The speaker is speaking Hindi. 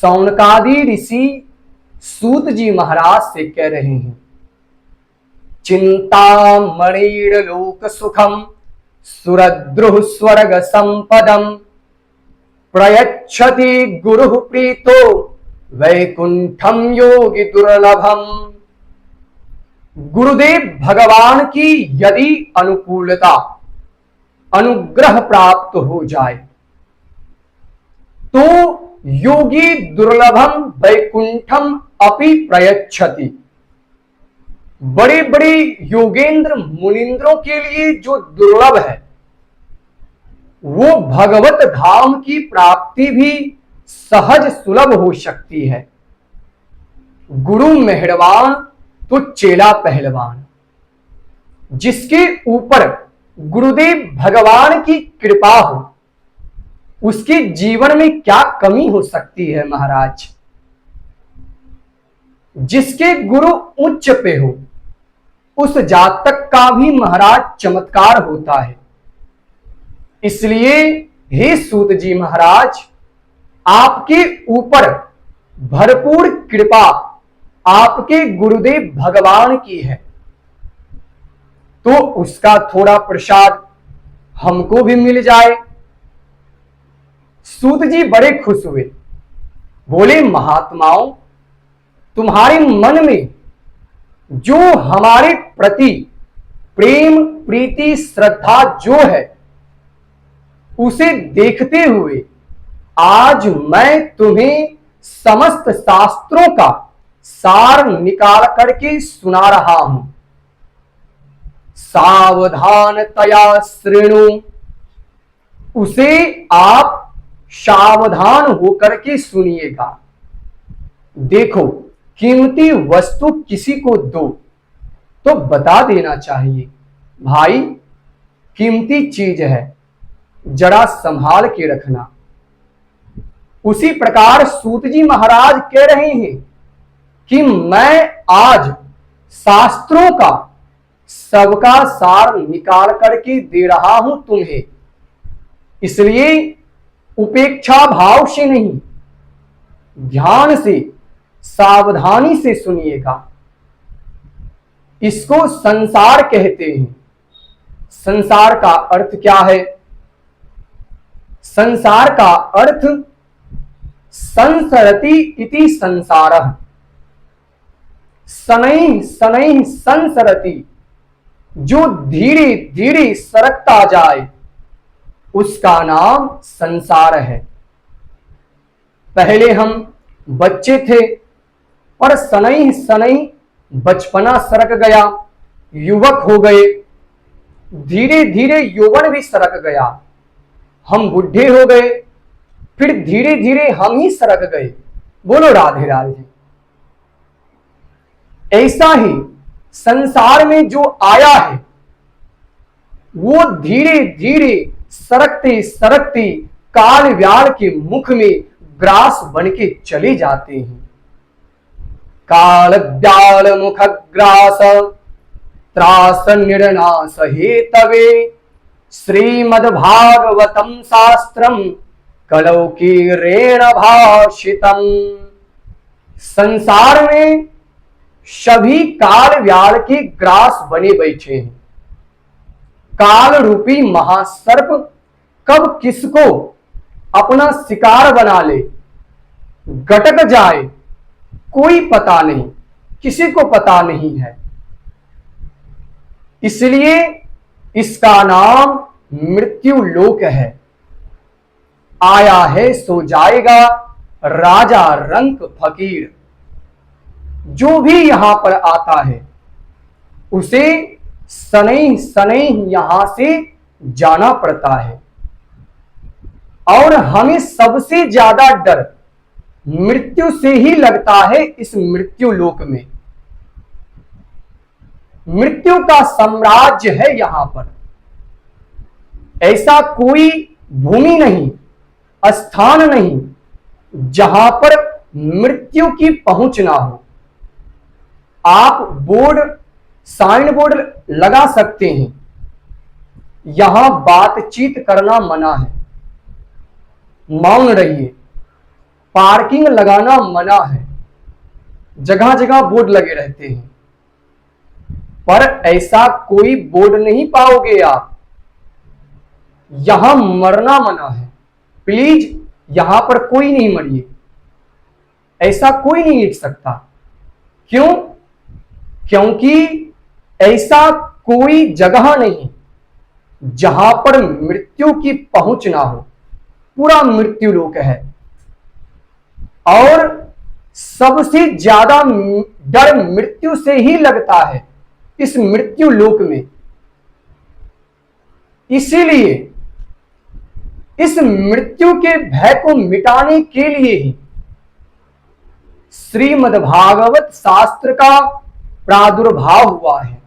सौनकादि ऋषि सूत जी महाराज से कह रहे हैं, चिंतामणिर लोक सुखम सुरद्रुह स्वर्ग संपदम प्रयच्छति गुरु प्रीतो वैकुंठम योगी दुर्लभम। गुरुदेव भगवान की यदि अनुकूलता अनुग्रह प्राप्त हो जाए तो योगी दुर्लभम वैकुंठम अपि प्रयच्छति। बड़े बड़े योगेंद्र मुनिंद्रों के लिए जो दुर्लभ है वो भगवत धाम की प्राप्ति भी सहज सुलभ हो सकती है। गुरु मेहरबान तो चेला पहलवान। जिसके ऊपर गुरुदेव भगवान की कृपा हो उसके जीवन में क्या कमी हो सकती है महाराज। जिसके गुरु उच्च पे हो उस जातक का भी महाराज चमत्कार होता है। इसलिए हे सूत जी महाराज, आपके ऊपर भरपूर कृपा आपके गुरुदेव भगवान की है, तो उसका थोड़ा प्रसाद हमको भी मिल जाए। सूत जी बड़े खुश हुए, बोले महात्माओं, तुम्हारे मन में जो हमारे प्रति प्रेम प्रीति श्रद्धा जो है उसे देखते हुए आज मैं तुम्हें समस्त शास्त्रों का सार निकाल करके सुना रहा हूं। सावधानतया श्रेणु, उसे आप सावधान होकर के सुनिएगा। देखो, कीमती वस्तु किसी को दो तो बता देना चाहिए, भाई कीमती चीज है, जरा संभाल के रखना। उसी प्रकार सूत जी महाराज कह रहे हैं कि मैं आज शास्त्रों का सबका सार निकाल करके दे रहा हूं तुम्हें। इसलिए उपेक्षा भाव से नहीं, ध्यान से सावधानी से सुनिएगा। इसको संसार कहते हैं। संसार का अर्थ क्या है? संसार का अर्थ संसरति इति संसारः। शनैः शनैः संसरति, जो धीरे धीरे सरकता जाए उसका नाम संसार है। पहले हम बच्चे थे और शनैः शनैः बचपना सरक गया, युवक हो गए, धीरे धीरे यौवन भी सरक गया, हम बुढ़े हो गए, फिर धीरे धीरे हम ही सरक गए। बोलो राधे राधे। ऐसा ही संसार में जो आया है वो धीरे धीरे सरकते सरकते काल व्याल के मुख में ग्रास बन के चले जाते हैं। काल व्याल मुख ग्रास त्रास निर्नाश हेतवे श्रीमद्भागवतम शास्त्रम कलौ की रेण भाषितम। संसार में सभी काल व्याल के ग्रास बने बैठे हैं। काल रूपी महासर्प कब किसको अपना शिकार बना ले, गटक जाए, कोई पता नहीं, किसी को पता नहीं है। इसलिए इसका नाम मृत्यु लोक है। आया है सो जाएगा, राजा रंक फकीर। जो भी यहां पर आता है उसे शनैः शनैः यहां से जाना पड़ता है। और हमें सबसे ज्यादा डर मृत्यु से ही लगता है। इस मृत्यु लोक में मृत्यु का साम्राज्य है। यहां पर ऐसा कोई भूमि नहीं, स्थान नहीं जहां पर मृत्यु की पहुंच ना हो। आप बोर्ड, साइन बोर्ड लगा सकते हैं, यहां बातचीत करना मना है, मौन रहिए। पार्किंग लगाना मना है, जगह जगह बोर्ड लगे रहते हैं, पर ऐसा कोई बोर्ड नहीं पाओगे आप। यहां मरना मना है, प्लीज यहां पर कोई नहीं मरिए, ऐसा कोई नहीं लिख सकता। क्यों? क्योंकि ऐसा कोई जगह नहीं जहां पर मृत्यु की पहुंच ना हो। पूरा मृत्यु लोक है और सबसे ज्यादा डर मृत्यु से ही लगता है इस मृत्यु लोक में। इसीलिए इस मृत्यु के भय को मिटाने के लिए ही श्रीमद् भागवत शास्त्र का प्रादुर्भाव हुआ है।